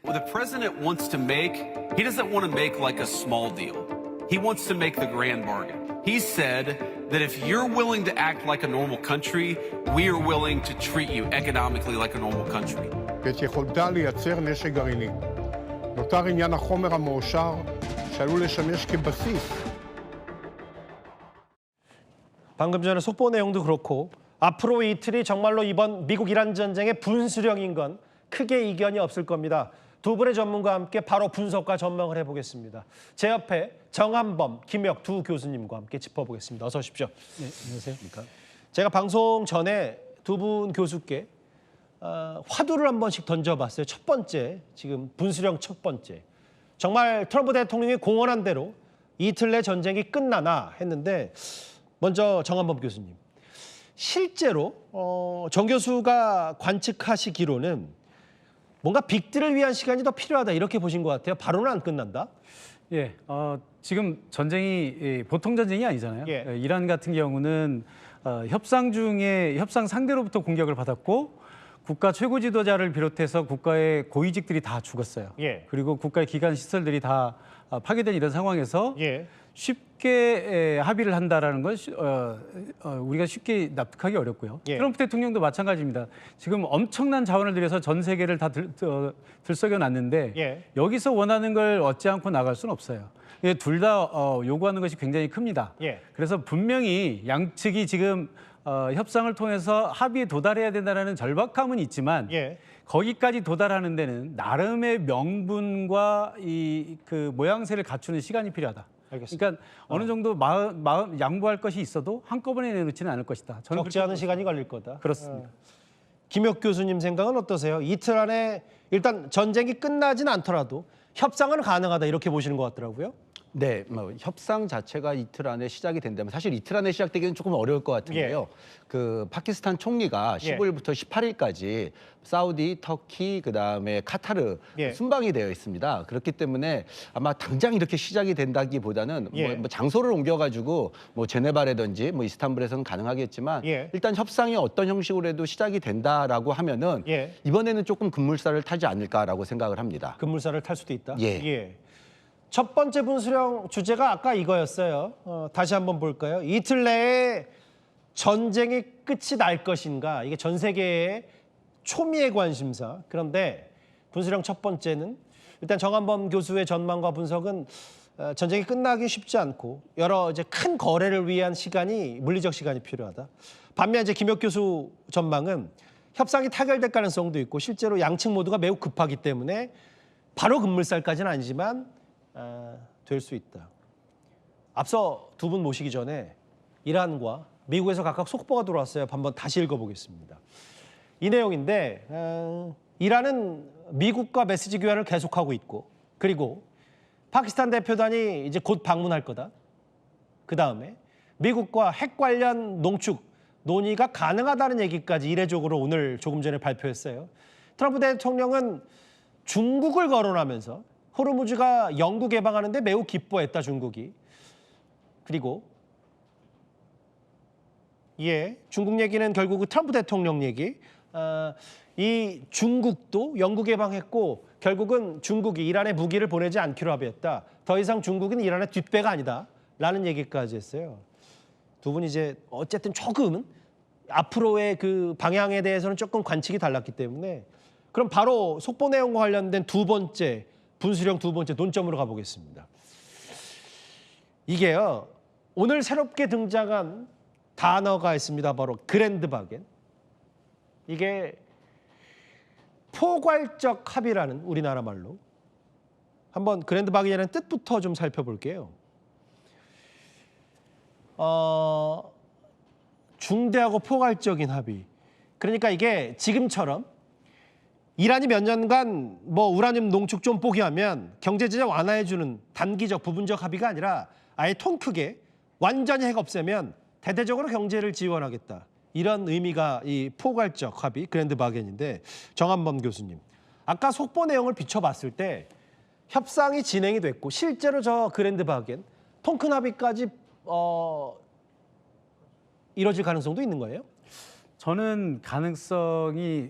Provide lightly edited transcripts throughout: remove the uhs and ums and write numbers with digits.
What the president wants to make, he doesn't want to make like a small deal. He wants to make the grand bargain. He said that if you're willing to act like a normal country, we are willing to treat you economically like a normal country. ואת יכולתה לייצר נשק גרעיני. נותר עניין החומר המועשר שעלול לשמש כבסיס. 방금 전에 속보 내용도 그렇고 앞으로 이틀이 정말로 이번 미국-이란 전쟁의 분수령인 건 크게 이견이 없을 겁니다. 두 분의 전문가와 함께 바로 분석과 전망을 해보겠습니다. 제 옆에 정한범, 김혁 두 교수님과 함께 짚어보겠습니다. 어서 오십시오. 네, 안녕하세요. 제가 방송 전에 두 분 교수께 화두를 한 번씩 던져봤어요. 첫 번째, 지금 분수령 첫 번째. 정말 트럼프 대통령이 공언한 대로 이틀 내 전쟁이 끝나나 했는데 먼저 정한범 교수님. 실제로 정 교수가 관측하시기로는 뭔가 빅딜을 위한 시간이 더 필요하다 이렇게 보신 것 같아요. 바로는 안 끝난다. 예, 지금 전쟁이 보통 전쟁이 아니잖아요. 예. 이란 같은 경우는 협상 중에 협상 상대로부터 공격을 받았고 국가 최고 지도자를 비롯해서 국가의 고위직들이 다 죽었어요. 예. 그리고 국가의 기관 시설들이 다 파괴된 이런 상황에서 예. 쉽게 합의를 한다라는 건 우리가 쉽게 납득하기 어렵고요. 예. 트럼프 대통령도 마찬가지입니다. 지금 엄청난 자원을 들여서 전 세계를 다 들썩여놨는데 예. 여기서 원하는 걸 얻지 않고 나갈 수는 없어요. 둘 다 요구하는 것이 굉장히 큽니다. 예. 그래서 분명히 양측이 지금 협상을 통해서 합의에 도달해야 된다는 절박함은 있지만 예. 거기까지 도달하는 데는 나름의 명분과 그 모양새를 갖추는 시간이 필요하다. 알겠습니다. 그러니까 어느 정도 마음 양보할 것이 있어도 한꺼번에 내놓지는 않을 것이다. 저는 적지 않은 시간이 걸릴 거다. 그렇습니다. 김혁 교수님 생각은 어떠세요? 이틀 안에 일단 전쟁이 끝나진 않더라도 협상은 가능하다 이렇게 보시는 것 같더라고요. 네, 협상 자체가 이틀 안에 시작이 된다면 사실 이틀 안에 시작되기는 조금 어려울 것 같은데요. 그 파키스탄 총리가 15일부터 18일까지 사우디, 터키, 그다음에 카타르 순방이 되어 있습니다. 그렇기 때문에 아마 당장 이렇게 시작이 된다기보다는 뭐 장소를 옮겨가지고 뭐 제네바라든지 뭐 이스탄불에서는 가능하겠지만 일단 협상이 어떤 형식으로 해도 시작이 된다라고 하면은 이번에는 조금 급물살을 타지 않을까라고 생각을 합니다. 급물살을 탈 수도 있다. 예. 첫 번째 분수령 주제가 아까 이거였어요. 다시 한번 볼까요? 이틀 내에 전쟁의 끝이 날 것인가? 이게 전 세계의 초미의 관심사. 그런데 분수령 첫 번째는 일단 정한범 교수의 전망과 분석은 전쟁이 끝나기 쉽지 않고 여러 이제 큰 거래를 위한 시간이 물리적 시간이 필요하다. 반면 이제 김혁 교수 전망은 협상이 타결될 가능성도 있고 실제로 양측 모두가 매우 급하기 때문에 바로 급물살까지는 아니지만 될 수 있다. 앞서 두 분 모시기 전에 이란과 미국에서 각각 속보가 들어왔어요. 한번 다시 읽어보겠습니다. 이 내용인데 이란은 미국과 메시지 교환을 계속하고 있고 그리고 파키스탄 대표단이 이제 곧 방문할 거다. 그 다음에 미국과 핵 관련 농축 논의가 가능하다는 얘기까지 이례적으로 오늘 조금 전에 발표했어요. 트럼프 대통령은 중국을 거론하면서 호르무즈가 영구 개방하는데 매우 기뻐했다 중국이. 그리고 중국 얘기는 결국 트럼프 대통령 얘기. 이 중국도 영구 개방했고 결국은 중국이 이란에 무기를 보내지 않기로 합의했다. 더 이상 중국은 이란의 뒷배가 아니다. 라는 얘기까지 했어요. 두 분이 이제 어쨌든 조금은 앞으로의 그 방향에 대해서는 조금 관측이 달랐기 때문에 그럼 바로 속보 내용과 관련된 두 번째 분수령 두 번째 논점으로 가보겠습니다. 이게요. 오늘 새롭게 등장한 단어가 있습니다. 바로 그랜드 바겐. 이게 포괄적 합의라는 우리나라 말로. 한번 그랜드 바겐이라는 뜻부터 좀 살펴볼게요. 중대하고 포괄적인 합의. 그러니까 이게 지금처럼 이란이 몇 년간 뭐 우라늄 농축 좀 포기하면 경제 제재 완화해주는 단기적 부분적 합의가 아니라 아예 통 크게 완전히 핵 없애면 대대적으로 경제를 지원하겠다. 이런 의미가 이 포괄적 합의 그랜드 바겐인데 정한범 교수님. 아까 속보 내용을 비춰봤을 때 협상이 진행이 됐고 실제로 저 그랜드 바겐 통 큰 합의까지 이뤄질 가능성도 있는 거예요? 저는 가능성이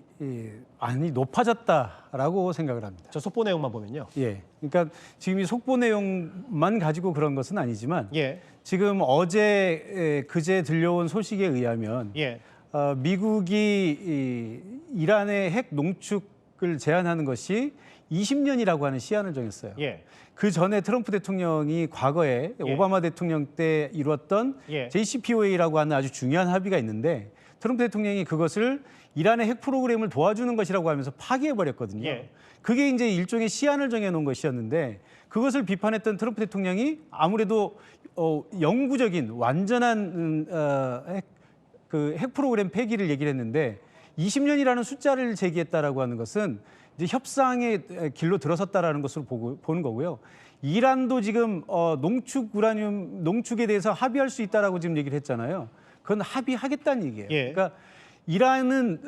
많이 높아졌다라고 생각을 합니다. 저 속보 내용만 보면요. 예, 그러니까 지금 이 속보 내용만 가지고 그런 것은 아니지만 예. 지금 어제 그제 들려온 소식에 의하면 예. 미국이 이란의 핵 농축을 제한하는 것이 20년이라고 하는 시한을 정했어요. 예. 그 전에 트럼프 대통령이 과거에 예. 오바마 대통령 때 이뤘던 예. JCPOA라고 하는 아주 중요한 합의가 있는데 트럼프 대통령이 그것을 이란의 핵 프로그램을 도와주는 것이라고 하면서 파기해 버렸거든요. 예. 그게 이제 일종의 시한을 정해 놓은 것이었는데 그것을 비판했던 트럼프 대통령이 아무래도 영구적인 완전한 핵 프로그램 폐기를 얘기를 했는데 20년이라는 숫자를 제기했다라고 하는 것은 이제 협상의 길로 들어섰다라는 것으로 보는 거고요. 이란도 지금 농축 우라늄 농축에 대해서 합의할 수 있다라고 지금 얘기를 했잖아요. 그건 합의하겠다는 얘기예요. 예. 그러니까 이란은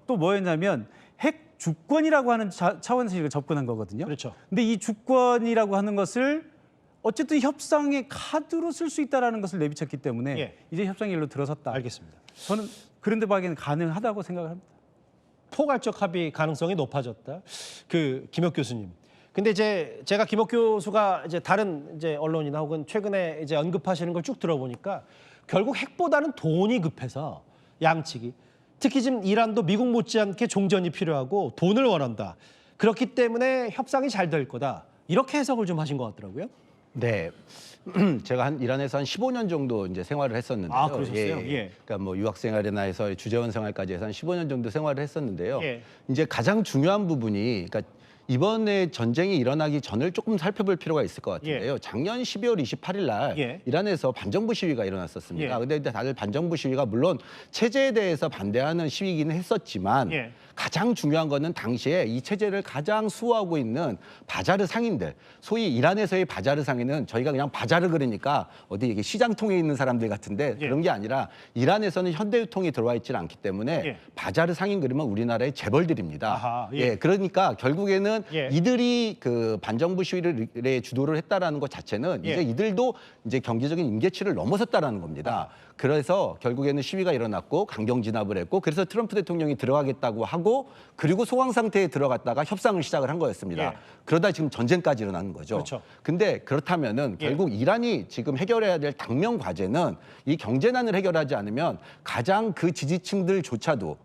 또 뭐였냐면 핵 주권이라고 하는 차원에서 이걸 접근한 거거든요. 그렇죠. 근데 이 주권이라고 하는 것을 어쨌든 협상의 카드로 쓸 수 있다라는 것을 내비쳤기 때문에 예. 이제 협상의 일로 들어섰다. 알겠습니다. 저는 그런데 봐기에는 가능하다고 생각합니다. 포괄적 합의 가능성이 높아졌다. 그 김혁 교수님. 근데 이제 제가 김혁 교수가 이제 다른 이제 언론이나 혹은 최근에 이제 언급하시는 걸 쭉 들어보니까 결국 핵보다는 돈이 급해서 양측이 특히 지금 이란도 미국 못지않게 종전이 필요하고 돈을 원한다. 그렇기 때문에 협상이 잘 될 거다. 이렇게 해석을 좀 하신 것 같더라고요. 네. 제가 이란에서 한 15년 정도 이제 생활을 했었는데요. 아, 그러셨어요? 예. 그러니까 뭐 유학 생활이나 해서 주재원 생활까지 해서 한 15년 정도 생활을 했었는데요. 예. 이제 가장 중요한 부분이 그러니까 이번에 전쟁이 일어나기 전을 조금 살펴볼 필요가 있을 것 같은데요. 작년 12월 28일 날 예. 이란에서 반정부 시위가 일어났었습니다. 예. 근데 다들 반정부 시위가 물론 체제에 대해서 반대하는 시위이기는 했었지만 예. 가장 중요한 거는 당시에 이 체제를 가장 수호하고 있는 바자르 상인들, 소위 이란에서의 바자르 상인은 저희가 그냥 바자르 그러니까 어디 이게 시장통에 있는 사람들 같은데 예. 그런 게 아니라 이란에서는 현대유통이 들어와 있지는 않기 때문에 예. 바자르 상인 그러면 우리나라의 재벌들입니다. 아하, 예. 예, 그러니까 결국에는 예. 이들이 그 반정부 시위를 주도를 했다라는 것 자체는 예. 이제 이들도 이제 경제적인 임계치를 넘어섰다라는 겁니다. 그래서 결국에는 시위가 일어났고 강경 진압을 했고 그래서 트럼프 대통령이 들어가겠다고 하고 그리고 소강 상태에 들어갔다가 협상을 시작을 한 거였습니다. 예. 그러다 지금 전쟁까지 일어나는 거죠. 그렇죠. 근데 그렇다면은 예. 결국 이란이 지금 해결해야 될 당면 과제는 이 경제난을 해결하지 않으면 가장 그 지지층들조차도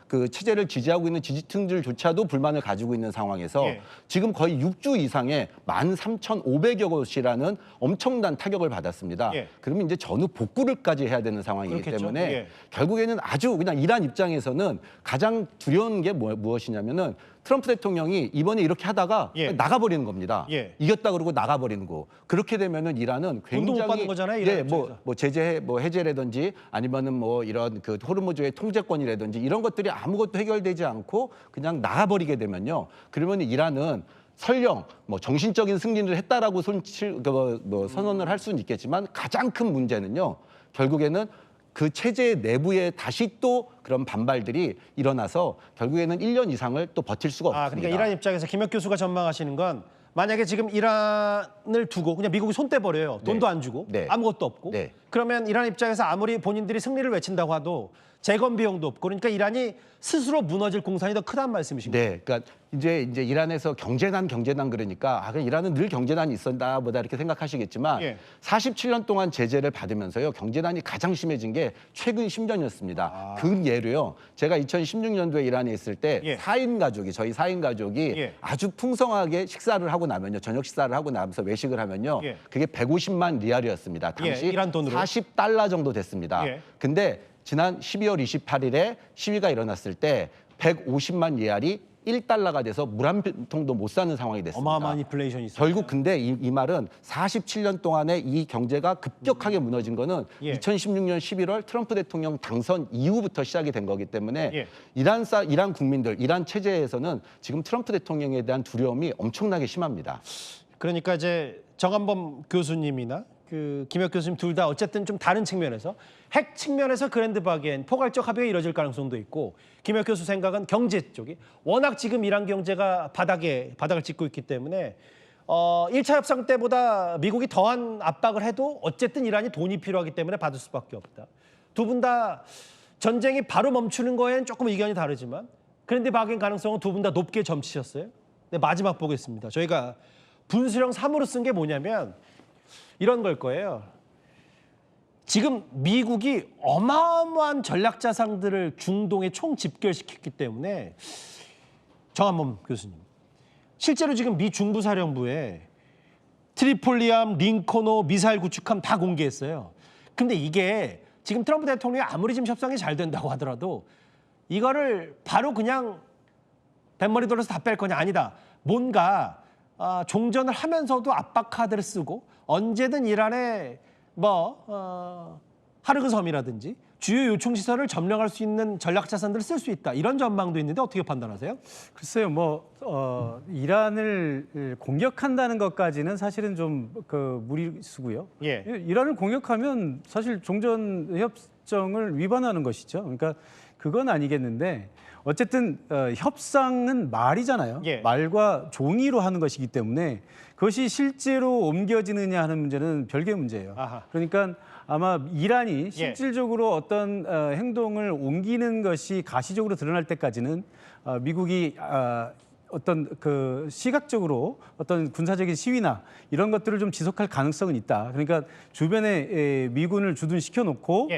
그 체제를 지지하고 있는 지지층들조차도 불만을 가지고 있는 상황에서 예. 지금 거의 6주 이상의 13,500여 곳이라는 엄청난 타격을 받았습니다. 예. 그러면 이제 전후 복구를까지 해야 되는 상황이기 그렇겠죠. 때문에 예. 결국에는 아주 그냥 이란 입장에서는 가장 두려운 게 무엇이냐면은 트럼프 대통령이 이번에 이렇게 하다가 예. 나가버리는 겁니다. 예. 이겼다 그러고 나가버리는 거. 그렇게 되면은 이란은 굉장히 돈도 못 받는 거잖아요, 이란 예, 입장에서. 뭐 제재 해제라든지 아니면은 뭐 이런 그 호르무즈의 통제권이라든지 이런 것들이 아무것도 해결되지 않고 그냥 나가버리게 되면요. 그러면 이란은 설령 뭐 정신적인 승리를 했다라고 선언을 할 수는 있겠지만 가장 큰 문제는요. 결국에는 그 체제 내부에 다시 또 그런 반발들이 일어나서 결국에는 1년 이상을 또 버틸 수가 없습니다. 그러니까 이란 입장에서 김혁 교수가 전망하시는 건 만약에 지금 이란을 두고 그냥 미국이 손 떼버려요. 돈도 안 주고 네. 아무것도 없고 네. 그러면 이란 입장에서 아무리 본인들이 승리를 외친다고 해도 재건 비용도 없고 그러니까 이란이 스스로 무너질 공산이 더 크다는 말씀이신 거예요. 네, 그러니까 이제 이란에서 경제난 그러니까 그냥 이란은 늘 경제난이 있었나 보다 이렇게 생각하시겠지만 예. 47년 동안 제재를 받으면서요 경제난이 가장 심해진 게 최근 10년이었습니다. 그 예로요. 제가 2016년도에 이란에 있을 때 예. 저희 4인 가족이 예. 아주 풍성하게 식사를 하고 나면요. 저녁 식사를 하고 나면서 외식을 하면요. 예. 그게 150만 리알이었습니다. 당시 예, 이란 돈으로. 40달러 정도 됐습니다. 예. 근데 지난 12월 28일에 시위가 일어났을 때 150만 리알이 1달러가 돼서 물 한 통도 못 사는 상황이 됐습니다. 어마어마한 인플레이션이 있어요. 결국 근데 이 말은 47년 동안에 이 경제가 급격하게 무너진 거는 예. 2016년 11월 트럼프 대통령 당선 이후부터 시작이 된 거기 때문에 예. 이란 국민들, 이란 체제에서는 지금 트럼프 대통령에 대한 두려움이 엄청나게 심합니다. 그러니까 이제 정한범 교수님이나 그 김혁 교수님 둘 다 어쨌든 좀 다른 측면에서 핵 측면에서 그랜드 바겐 포괄적 합의가 이뤄질 가능성도 있고 김혁 교수 생각은 경제 쪽이 워낙 지금 이란 경제가 바닥을 찍고 있기 때문에 1차 협상 때보다 미국이 더한 압박을 해도 어쨌든 이란이 돈이 필요하기 때문에 받을 수밖에 없다. 두 분 다 전쟁이 바로 멈추는 거에는 조금 의견이 다르지만 그랜드 바긴 가능성은 두 분 다 높게 점치셨어요. 네, 마지막 보겠습니다. 저희가 분수령 3으로 쓴 게 뭐냐면 이런 걸 거예요. 지금 미국이 어마어마한 전략 자산들을 중동에 총 집결시켰기 때문에 정한범 교수님, 실제로 지금 미 중부사령부에 트리폴리함, 링컨호, 미사일 구축함 다 공개했어요. 근데 이게 지금 트럼프 대통령이 아무리 지금 협상이 잘 된다고 하더라도 이거를 바로 그냥 뱃머리 돌려서 다 뺄 거냐 아니다. 뭔가 종전을 하면서도 압박 카드를 쓰고 언제든 이란의 하르그 섬이라든지 주요 요충 시설을 점령할 수 있는 전략 자산들을 쓸 수 있다. 이런 전망도 있는데 어떻게 판단하세요? 글쎄요, 이란을 공격한다는 것까지는 사실은 좀 무리수고요. 예. 이란을 공격하면 사실 종전 협정을 위반하는 것이죠. 그러니까 그건 아니겠는데 어쨌든 협상은 말이잖아요. 예. 말과 종이로 하는 것이기 때문에 그것이 실제로 옮겨지느냐 하는 문제는 별개의 문제예요. 아하. 그러니까 아마 이란이 실질적으로 어떤 행동을 옮기는 것이 가시적으로 드러날 때까지는 미국이 어떤 시각적으로 어떤 군사적인 시위나 이런 것들을 좀 지속할 가능성은 있다. 그러니까 주변에 미군을 주둔시켜 놓고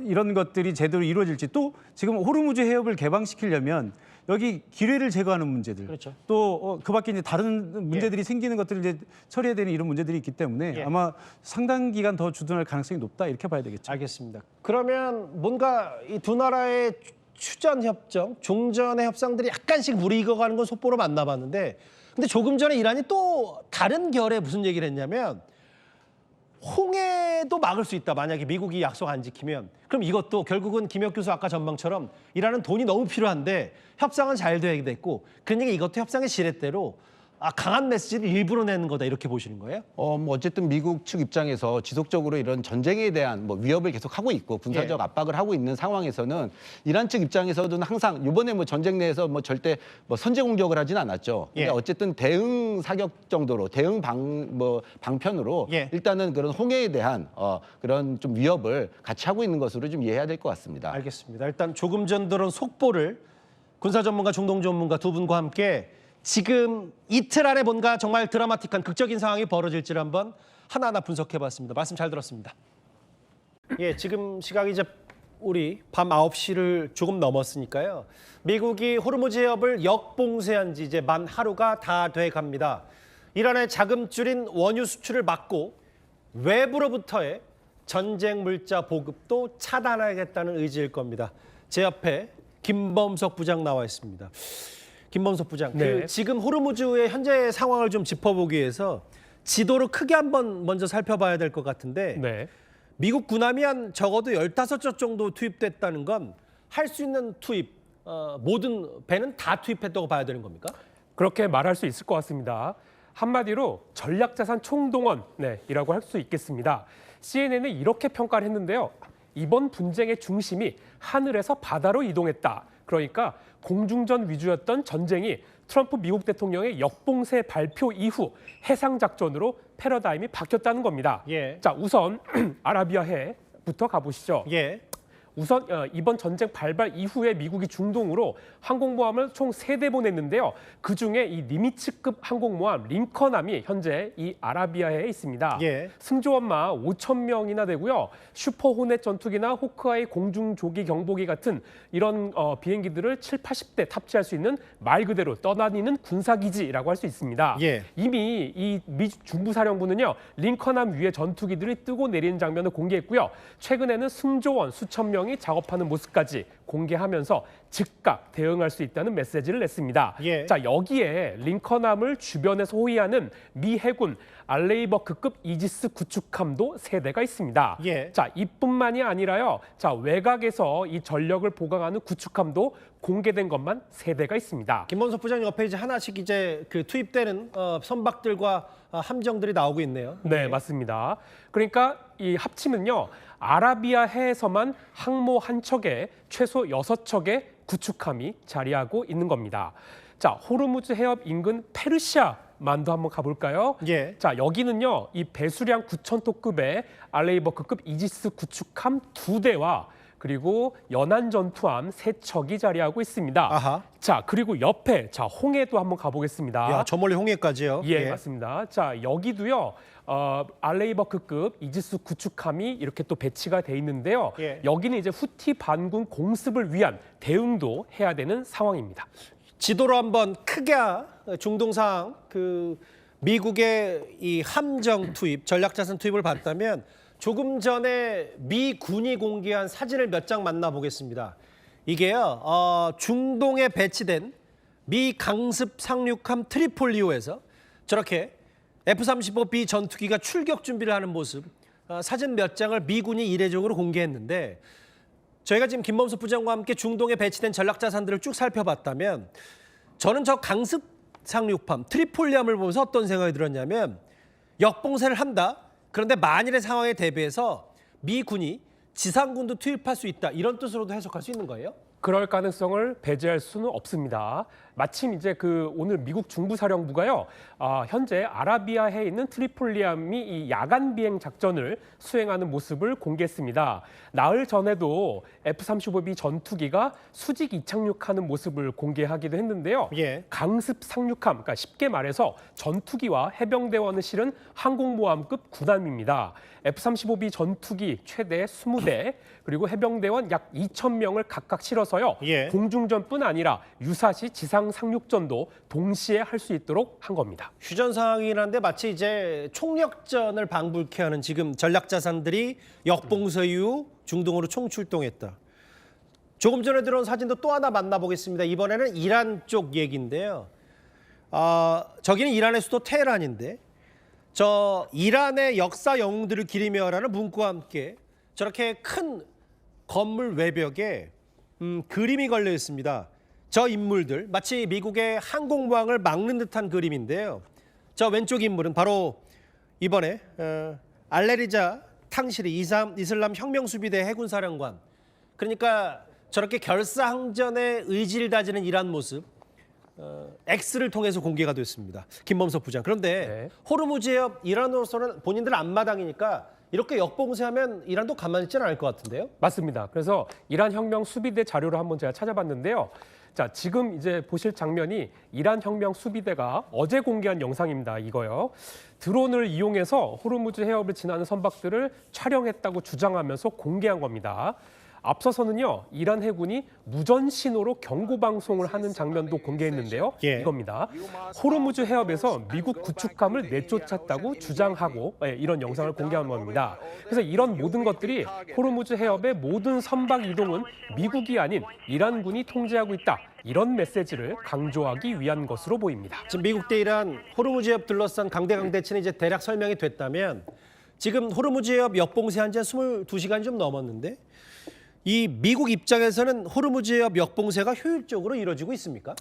이런 것들이 제대로 이루어질지, 또 지금 호르무즈 해협을 개방시키려면 여기 기뢰를 제거하는 문제들, 그렇죠. 또 그밖에 이제 다른 문제들이 생기는 것들을 이제 처리해야 되는 이런 문제들이 있기 때문에 아마 상당 기간 더 주둔할 가능성이 높다 이렇게 봐야 되겠죠. 알겠습니다. 그러면 뭔가 이 두 나라의 휴전 협정, 종전의 협상들이 약간씩 무리익어가는 건 속보로 만나봤는데, 근데 조금 전에 이란이 또 다른 결에 무슨 얘기를 했냐면 홍해도 막을 수 있다. 만약에 미국이 약속 안 지키면. 그럼 이것도 결국은 김혁 교수 아까 전망처럼 이란은 돈이 너무 필요한데 협상은 잘 돼야 됐고, 그러니까 이것도 협상의 지렛대로 강한 메시지를 일부러 내는 거다 이렇게 보시는 거예요? 어쨌든 미국 측 입장에서 지속적으로 이런 전쟁에 대한 위협을 계속 하고 있고 군사적 압박을 하고 있는 상황에서는 이란 측 입장에서는 항상 이번에 전쟁 내에서 절대 선제 공격을 하진 않았죠. 근데 어쨌든 대응 사격 정도로 대응 방편으로 일단은 그런 홍해에 대한 그런 좀 위협을 같이 하고 있는 것으로 좀 이해해야 될 것 같습니다. 알겠습니다. 일단 조금 전 들은 속보를 군사 전문가, 중동 전문가 두 분과 함께 지금 이틀 안에 뭔가 정말 드라마틱한 극적인 상황이 벌어질지를 한번 하나하나 분석해봤습니다. 말씀 잘 들었습니다. 예, 지금 시각이 이제 우리 밤 9시를 조금 넘었으니까요. 미국이 호르무즈 해협을 역봉쇄한 지 이제 만 하루가 다 돼갑니다. 이란의 자금줄인 원유 수출을 막고 외부로부터의 전쟁 물자 보급도 차단하겠다는 의지일 겁니다. 제 옆에 김범석 부장 나와 있습니다. 김범석 부장, 지금 호르무즈의 현재 상황을 좀 짚어보기 위해서 지도를 크게 한번 먼저 살펴봐야 될 것 같은데 미국 군함이 한 적어도 15척 정도 투입됐다는 건 할 수 있는 투입, 모든 배는 다 투입했다고 봐야 되는 겁니까? 그렇게 말할 수 있을 것 같습니다. 한마디로 전략자산 총동원이라고 할 수 있겠습니다. CNN은 이렇게 평가를 했는데요. 이번 분쟁의 중심이 하늘에서 바다로 이동했다. 그러니까 공중전 위주였던 전쟁이 트럼프 미국 대통령의 역봉쇄 발표 이후 해상작전으로 패러다임이 바뀌었다는 겁니다. 자, 우선 아라비아해부터 가보시죠. 우선 이번 전쟁 발발 이후에 미국이 중동으로 항공모함을 총 3대 보냈는데요. 그중에 이 니미츠급 항공모함 링컨함이 현재 이 아라비아해에 있습니다. 승조원마 5,000명이나 되고요. 슈퍼호넷 전투기나 호크아이 공중조기 경보기 같은 이런 비행기들을 70~80대 탑재할 수 있는 말 그대로 떠다니는 군사기지라고 할 수 있습니다. 이미 이 미 중부사령부는요. 링컨함 위에 전투기들이 뜨고 내리는 장면을 공개했고요. 최근에는 승조원 수천 명이 작업하는 모습까지 공개하면서 즉각 대응할 수 있다는 메시지를 냈습니다. 자, 여기에 링컨함을 주변에서 호위하는 미 해군 알레이버크급 이지스 구축함도 3대가 있습니다. 자, 이뿐만이 아니라요. 자, 외곽에서 이 전력을 보강하는 구축함도 공개된 것만 3대가 있습니다. 김범석 부장 옆에 이제 하나씩 이제 그 투입되는 선박들과 함정들이 나오고 있네요. 네, 맞습니다. 그러니까 이 합치면요. 아라비아해에서만 항모 한 척에 최소 6척의 구축함이 자리하고 있는 겁니다. 자, 호르무즈 해협 인근 페르시아만도 한번 가볼까요? 자, 여기는요. 이 배수량 9,000톤급의 알레이버크급 이지스 구축함 2대와 그리고 연안 전투함 3척이 자리하고 있습니다. 아하. 자, 그리고 옆에 홍해도 한번 가보겠습니다. 야, 저 멀리 홍해까지요. 예, 맞습니다. 자, 여기도요. 알레이버크급 이지스 구축함이 이렇게 또 배치가 돼 있는데요. 예. 여기는 이제 후티 반군 공습을 위한 대응도 해야 되는 상황입니다. 지도로 한번 크게 중동 상황, 미국의 이 함정 투입, 전략자산 투입을 봤다면 조금 전에 미 군이 공개한 사진을 몇 장 만나보겠습니다. 이게요, 중동에 배치된 미 강습 상륙함 트리폴리오에서 저렇게 F-35B 전투기가 출격 준비를 하는 모습, 사진 몇 장을 미군이 이례적으로 공개했는데, 저희가 지금 김범수 부장과 함께 중동에 배치된 전략자산들을 쭉 살펴봤다면 저는 저 강습 상륙함 트리폴리함을 보면서 어떤 생각이 들었냐면, 역봉쇄를 한다. 그런데 만일의 상황에 대비해서 미군이 지상군도 투입할 수 있다. 이런 뜻으로도 해석할 수 있는 거예요? 그럴 가능성을 배제할 수는 없습니다. 마침 이제 오늘 미국 중부사령부가요, 현재 아라비아해에 있는 트리폴리함이 이 야간 비행 작전을 수행하는 모습을 공개했습니다. 나흘 전에도 F-35B 전투기가 수직 이착륙하는 모습을 공개하기도 했는데요. 예. 강습 상륙함, 그러니까 쉽게 말해서 전투기와 해병대원을 실은 항공모함급 군함입니다. F-35B 전투기 최대 20대, 그리고 해병대원 약 2,000명을 각각 실어서요. 예. 공중전뿐 아니라 유사시 지상 상륙전도 동시에 할 수 있도록 한 겁니다. 휴전 상황이긴 한데 마치 이제 총력전을 방불케 하는 지금 전략자산들이 역봉쇄 이후 중동으로 총출동했다. 조금 전에 들어온 사진도 또 하나 만나보겠습니다. 이번에는 이란 쪽 얘기인데요. 저기는 이란의 수도 테헤란인데, 저 이란의 역사 영웅들을 기리며라는 문구와 함께 저렇게 큰 건물 외벽에 그림이 걸려 있습니다. 저 인물들 마치 미국의 항공모함을 막는 듯한 그림인데요. 저 왼쪽 인물은 바로 이번에 알레리자 탕시리 이슬람 혁명수비대 해군사령관. 그러니까 저렇게 결사항전의 의지를 다지는 이란 모습, X를 통해서 공개가 됐습니다. 김범석 부장. 그런데 네. 호르무즈 해협 이란으로서는 본인들 앞마당이니까 이렇게 역봉쇄하면 이란도 가만히 있지는 않을 것 같은데요. 맞습니다. 그래서 이란 혁명 수비대 자료를 한번 제가 찾아봤는데요. 자, 지금 이제 보실 장면이 이란 혁명 수비대가 어제 공개한 영상입니다. 이거요. 드론을 이용해서 호르무즈 해협을 지나는 선박들을 촬영했다고 주장하면서 공개한 겁니다. 앞서서는요, 이란 해군이 무전 신호로 경고 방송을 하는 장면도 공개했는데요. 예. 이겁니다. 호르무즈 해협에서 미국 구축함을 내쫓았다고 주장하고 이런 영상을 공개한 겁니다. 그래서 이런 모든 것들이 호르무즈 해협의 모든 선박 이동은 미국이 아닌 이란군이 통제하고 있다. 이런 메시지를 강조하기 위한 것으로 보입니다. 지금 미국 대 이란 호르무즈 해협 둘러싼 강대강대치는 이제 대략 설명이 됐다면, 지금 호르무즈 해협 역봉쇄한 지 22시간이 좀 넘었는데 이 미국 입장에서는 호르무즈 해협 역봉쇄가 효율적으로 이루어지고 있습니까?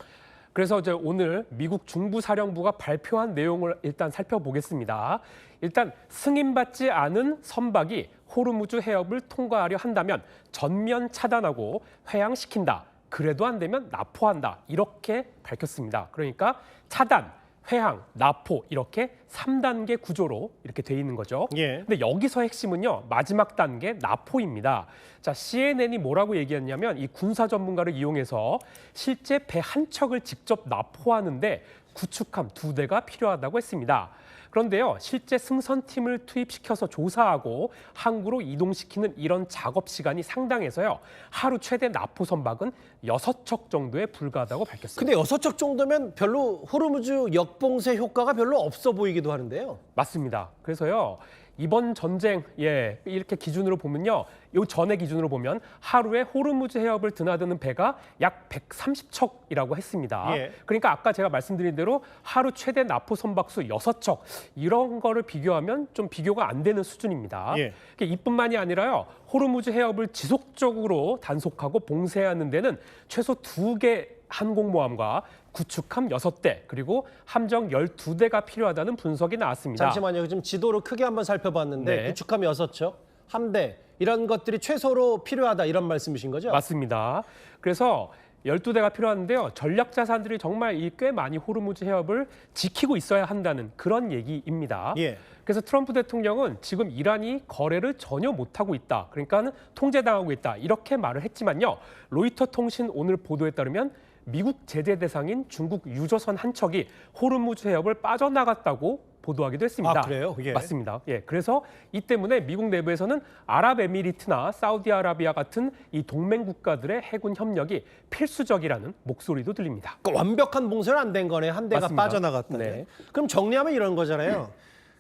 그래서 이제 오늘 미국 중부사령부가 발표한 내용을 일단 살펴보겠습니다. 일단 승인받지 않은 선박이 호르무즈 해협을 통과하려 한다면 전면 차단하고 회항시킨다. 그래도 안 되면 납포한다. 이렇게 밝혔습니다. 그러니까 차단, 회항, 납포 이렇게 3단계 구조로 이렇게 돼 있는 거죠. 예. 근데 여기서 핵심은요, 마지막 단계 납포입니다. 자, CNN이 뭐라고 얘기했냐면 이 군사 전문가를 이용해서 실제 배 한 척을 직접 납포하는데 구축함 2대가 필요하다고 했습니다. 그런데요, 실제 승선팀을 투입시켜서 조사하고 항구로 이동시키는 이런 작업 시간이 상당해서요, 하루 최대 납포 선박은 6척 정도에 불과하다고 밝혔습니다. 근데 6척 정도면 별로 호르무즈 역봉쇄 효과가 별로 없어 보이기도 하는데요. 맞습니다. 그래서요, 이번 전쟁 이렇게 기준으로 보면요, 요 전의 기준으로 보면 하루에 호르무즈 해협을 드나드는 배가 약 130척이라고 했습니다. 예. 그러니까 아까 제가 말씀드린 대로 하루 최대 납포 선박수 6척 이런 거를 비교하면 좀 비교가 안 되는 수준입니다. 예. 이뿐만이 아니라요, 호르무즈 해협을 지속적으로 단속하고 봉쇄하는 데는 최소 2개 항공모함과 구축함 6대 그리고 함정 12대가 필요하다는 분석이 나왔습니다. 잠시만요. 지금 지도로 크게 한번 살펴봤는데 네. 구축함 6척, 함대 이런 것들이 최소로 필요하다 이런 말씀이신 거죠? 맞습니다. 그래서 12대가 필요한데요. 전략 자산들이 정말 꽤 많이 호르무즈 해협을 지키고 있어야 한다는 그런 얘기입니다. 예. 그래서 트럼프 대통령은 지금 이란이 거래를 전혀 못하고 있다. 그러니까 통제당하고 있다. 이렇게 말을 했지만요. 로이터 통신 오늘 보도에 따르면 미국 제재 대상인 중국 유조선 한 척이 호르무즈 해협을 빠져나갔다고 보도하기도 했습니다. 아, 그래요? 예. 맞습니다. 예, 그래서 이 때문에 미국 내부에서는 아랍에미리트나 사우디아라비아 같은 이 동맹 국가들의 해군 협력이 필수적이라는 목소리도 들립니다. 그러니까 완벽한 봉쇄는 안 된 거네. 한 대가 맞습니다. 빠져나갔다. 네. 그럼 정리하면 이런 거잖아요.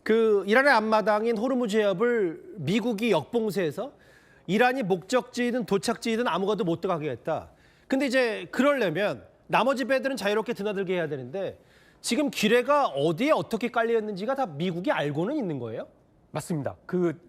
그 이란의 앞마당인 호르무즈 해협을 미국이 역봉쇄해서 이란이 목적지이든 도착지이든 아무것도 못 들어가게 했다. 근데 이제 그러려면 나머지 배들은 자유롭게 드나들게 해야 되는데 지금 기뢰가 어디에 어떻게 깔려 있는지가 다 미국이 알고는 있는 거예요? 맞습니다.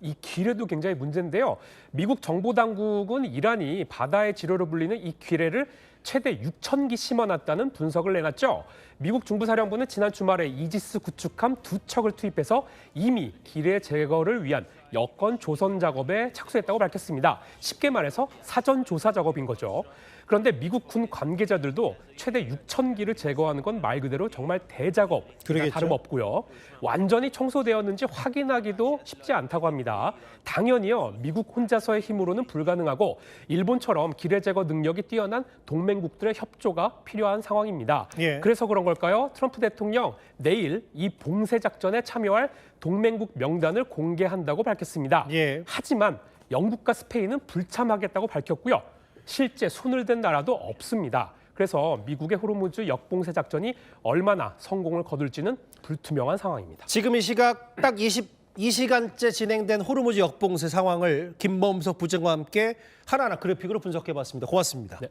이 기뢰도 굉장히 문제인데요. 미국 정보 당국은 이란이 바다의 지뢰로 불리는 이 기뢰를 최대 6,000기 심어놨다는 분석을 내놨죠. 미국 중부사령부는 지난 주말에 이지스 구축함 2척을 투입해서 이미 기뢰 제거를 위한 여건 조선 작업에 착수했다고 밝혔습니다. 쉽게 말해서 사전 조사 작업인 거죠. 그런데 미국 군 관계자들도 최대 6,000기를 제거하는 건 말 그대로 정말 대작업, 그러겠죠. 다름없고요. 완전히 청소되었는지 확인하기도 쉽지 않다고 합니다. 당연히요, 미국 혼자서의 힘으로는 불가능하고 일본처럼 기뢰 제거 능력이 뛰어난 동맹국들의 협조가 필요한 상황입니다. 예. 그래서 그런 걸까요? 트럼프 대통령 내일 이 봉쇄 작전에 참여할 동맹국 명단을 공개한다고 밝혔습니다. 예. 하지만 영국과 스페인은 불참하겠다고 밝혔고요. 실제 손을 댄 나라도 없습니다. 그래서 미국의 호르무즈 역봉쇄 작전이 얼마나 성공을 거둘지는 불투명한 상황입니다. 지금 이 시각 딱 22시간째 진행된 호르무즈 역봉쇄 상황을 김범석 부장과 함께 하나하나 그래픽으로 분석해봤습니다. 고맙습니다. 네.